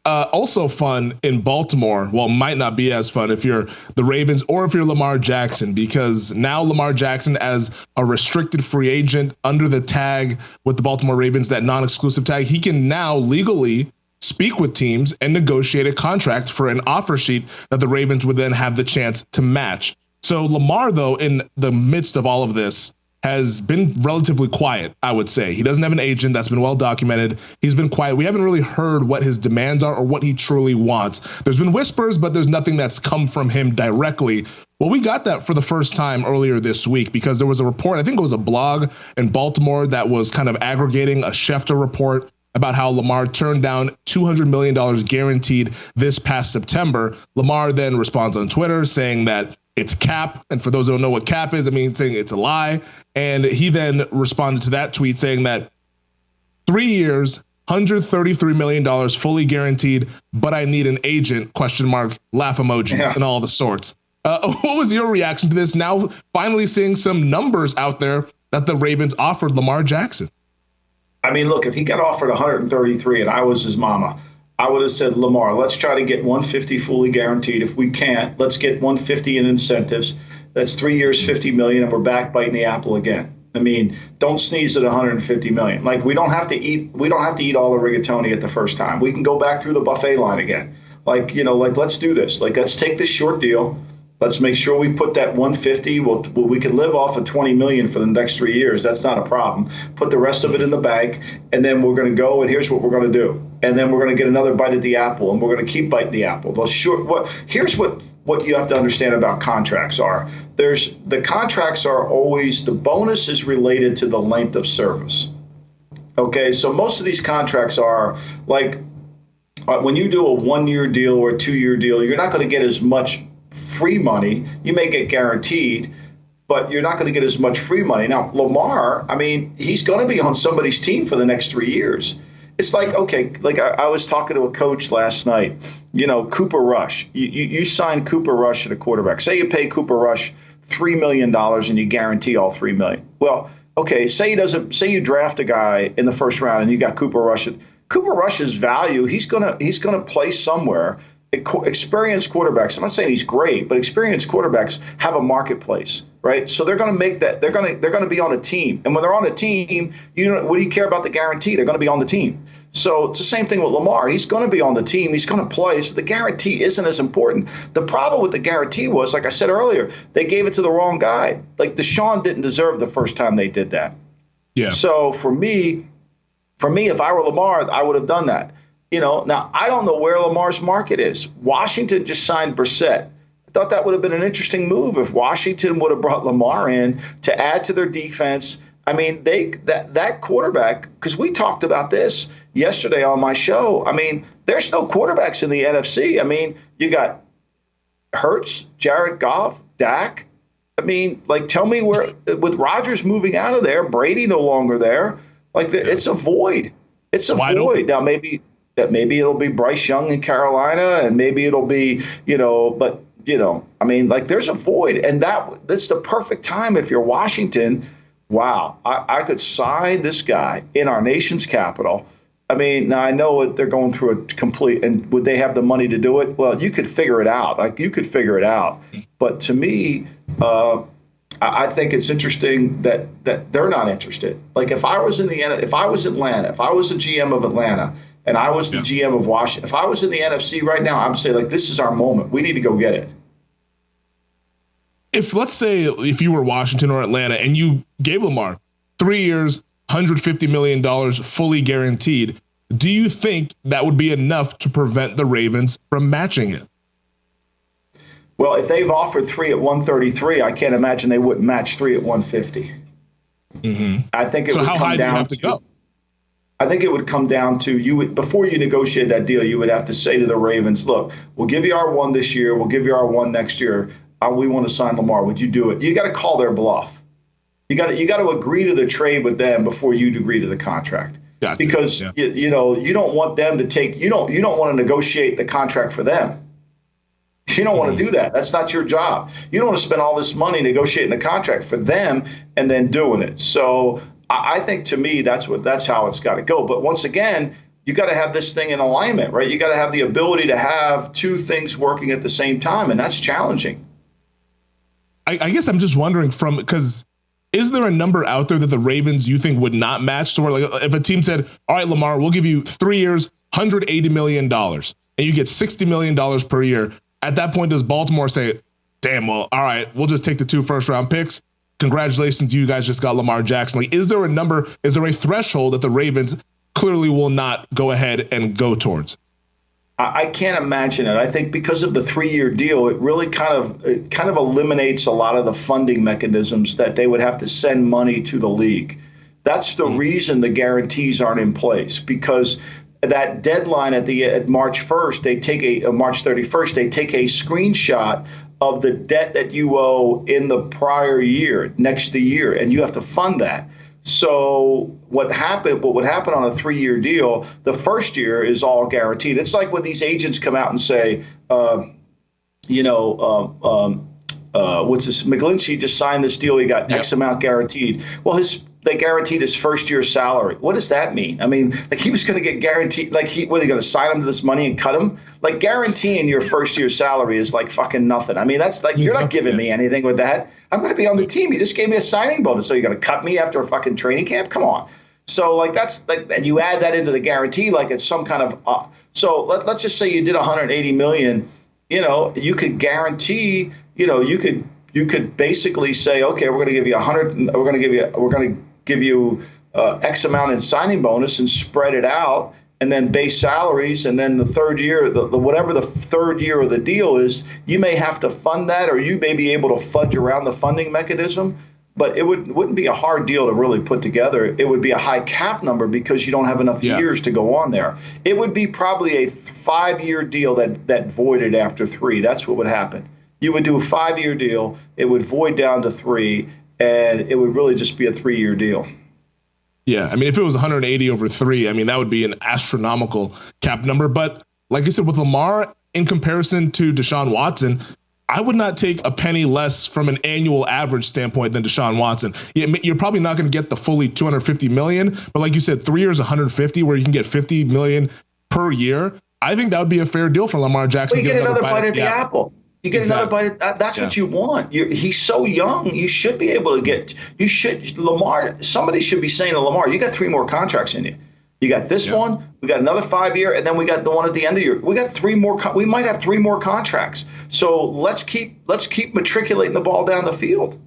Also fun in Baltimore. Well, might not be as fun if you're the Ravens or if you're Lamar Jackson, because now Lamar Jackson, as a restricted free agent under the tag with the Baltimore Ravens, that non-exclusive tag, he can now legally speak with teams and negotiate a contract for an offer sheet that the Ravens would then have the chance to match. So Lamar, though, in the midst of all of this, has been relatively quiet, I would say. He doesn't have an agent. That's been well documented. He's been quiet. We haven't really heard what his demands are or what he truly wants. There's been whispers, but there's nothing that's come from him directly. Well, we got that for the first time earlier this week because there was a report, I think it was a blog in Baltimore that was kind of aggregating a Schefter report about how Lamar turned down $200 million guaranteed this past September. Lamar then responds on Twitter saying that it's cap. And for those who don't know what cap is, I mean, saying it's a lie. And he then responded to that tweet saying that 3 years, $133 million fully guaranteed, but I need an agent, ? Laugh emojis and all the sorts. What was your reaction to this? Now finally seeing some numbers out there that the Ravens offered Lamar Jackson. I mean, look, if he got offered 133 and I was his mama, I would have said, Lamar, let's try to get 150 fully guaranteed. If we can't, let's get 150 in incentives. That's 3 years, 50 million, and we're back biting the apple again. I mean, don't sneeze at 150 million. Like, we don't have to eat all the rigatoni at the first time. We can go back through the buffet line again. Like, let's do this. Like, let's take this short deal. Let's make sure we put that 150. We can live off of 20 million for the next 3 years. That's not a problem. Put the rest of it in the bank, and then we're going to go, and here's what we're going to do. And then we're going to get another bite at the apple, and we're going to keep biting the apple. Here's what you have to understand about contracts are. The contracts are always, the bonus is related to the length of service. Okay, so most of these contracts are like, when you do a 1 year deal or a 2 year deal, you're not going to get as much free money. You may get guaranteed, but you're not going to get as much free money. Now, Lamar, I mean, he's going to be on somebody's team for the next 3 years. It's like, okay, like I was talking to a coach last night, Cooper Rush. You sign Cooper Rush at a quarterback. Say you pay Cooper Rush $3 million and you guarantee all $3 million. Well, okay, say you draft a guy in the first round and you got Cooper Rush. Cooper Rush's value, he's gonna play somewhere. Experienced quarterbacks, I'm not saying he's great, but experienced quarterbacks have a marketplace, right? So they're going to make that, they're going to be on a team. And when they're on a team, what do you care about the guarantee? They're going to be on the team. So it's the same thing with Lamar. He's going to be on the team. He's going to play. So the guarantee isn't as important. The problem with the guarantee was, like I said earlier, they gave it to the wrong guy. Like Deshaun didn't deserve the first time they did that. Yeah. So for me, if I were Lamar, I would have done that. Now I don't know where Lamar's market is. Washington just signed Brissett. I thought that would have been an interesting move if Washington would have brought Lamar in to add to their defense. I mean, that quarterback, because we talked about this yesterday on my show. I mean, there's no quarterbacks in the NFC. I mean, you got Hurts, Jared Goff, Dak. I mean, like, tell me where, with Rodgers moving out of there, Brady no longer there, it's a void. It's a void. Now, maybe it'll be Bryce Young in Carolina, and maybe it'll be, I mean, like, there's a void. And that's the perfect time if you're Washington. Wow, I could sign this guy in our nation's capital. I mean, now I know they're going through a complete, and would they have the money to do it? Well, you could figure it out. But to me, I think it's interesting that they're not interested. Like, if I was Atlanta, if I was a GM of Atlanta, and I was the GM of Washington, if I was in the NFC right now, I would say, like, this is our moment. We need to go get it. Let's say if you were Washington or Atlanta and you gave Lamar 3 years, $150 million fully guaranteed, do you think that would be enough to prevent the Ravens from matching it? Well, if they've offered 3 at 133, I can't imagine they wouldn't match 3 at 150. Mm-hmm. I think it would come down to go. I think it would come down to before you negotiate that deal, you would have to say to the Ravens, look, we'll give you our 1 this year. We'll give you our 1 next year. We want to sign Lamar. Would you do it? You got to call their bluff. You got to agree to the trade with them before you agree to the contract. Gotcha. Because you don't want them to take. You don't want to negotiate the contract for them. You don't want to do that. That's not your job. You don't want to spend all this money negotiating the contract for them and then doing it. So I think, to me, that's how it's got to go. But once again, you got to have this thing in alignment, right? You got to have the ability to have two things working at the same time, and that's challenging. I guess I'm just wondering because is there a number out there that the Ravens you think would not match? So like if a team said, all right, Lamar, we'll give you 3 years, $180 million, and you get $60 million per year. At that point, does Baltimore say, damn, well, all right, we'll just take the 2 first-round picks. Congratulations, you guys just got Lamar Jackson. Like, is there a number, is there a threshold that the Ravens clearly will not go ahead and go towards? I can't imagine it. I think because of the 3-year deal, it really kind of eliminates a lot of the funding mechanisms that they would have to send money to the league. That's the reason the guarantees aren't in place, because that deadline at March 1st, they take March 31st, they take a screenshot of the debt that you owe in the prior year, next year, and you have to fund that. So what would happen on a 3-year deal, the first year is all guaranteed. It's like when these agents come out and say, what's this? McGlinchey just signed this deal. He got X amount guaranteed. Well, they guaranteed his first year's salary. What does that mean? I mean, like he was going to get guaranteed, like were they going to sign him to this money and cut him? Like guaranteeing your first year's salary is like fucking nothing. I mean, that's like, you're not giving me anything with that. I'm going to be on the team. You just gave me a signing bonus. So you're going to cut me after a fucking training camp? Come on. So like that's like, and you add that into the guarantee, like it's some kind of, so let's just say you did 180 million, you could guarantee, you could basically say, okay, we're going to give you 100, we're going to give you X amount in signing bonus and spread it out, and then base salaries, and then the third year, whatever the third year of the deal is, you may have to fund that, or you may be able to fudge around the funding mechanism. But it wouldn't be a hard deal to really put together. It would be a high cap number because you don't have enough years to go on there. It would be probably a 5-year deal that voided after 3. That's what would happen. You would do a 5-year deal. It would void down to 3, and it would really just be a 3-year deal. Yeah, I mean, if it was 180 over 3, I mean, that would be an astronomical cap number. But like I said, with Lamar, in comparison to Deshaun Watson, I would not take a penny less from an annual average standpoint than Deshaun Watson. You're probably not going to get the fully $250 million, but like you said, 3 years, 150, where you can get $50 million per year. I think that would be a fair deal for Lamar Jackson. Well, you get another bite at the apple. You get another bite. That's what you want. He's so young. You should be able to get. Lamar. Somebody should be saying to Lamar, "You got 3 more contracts in you. You got this one. We got another 5-year, and then we got the one at the end of your. We got 3 more. We might have 3 more contracts. So let's keep matriculating the ball down the field."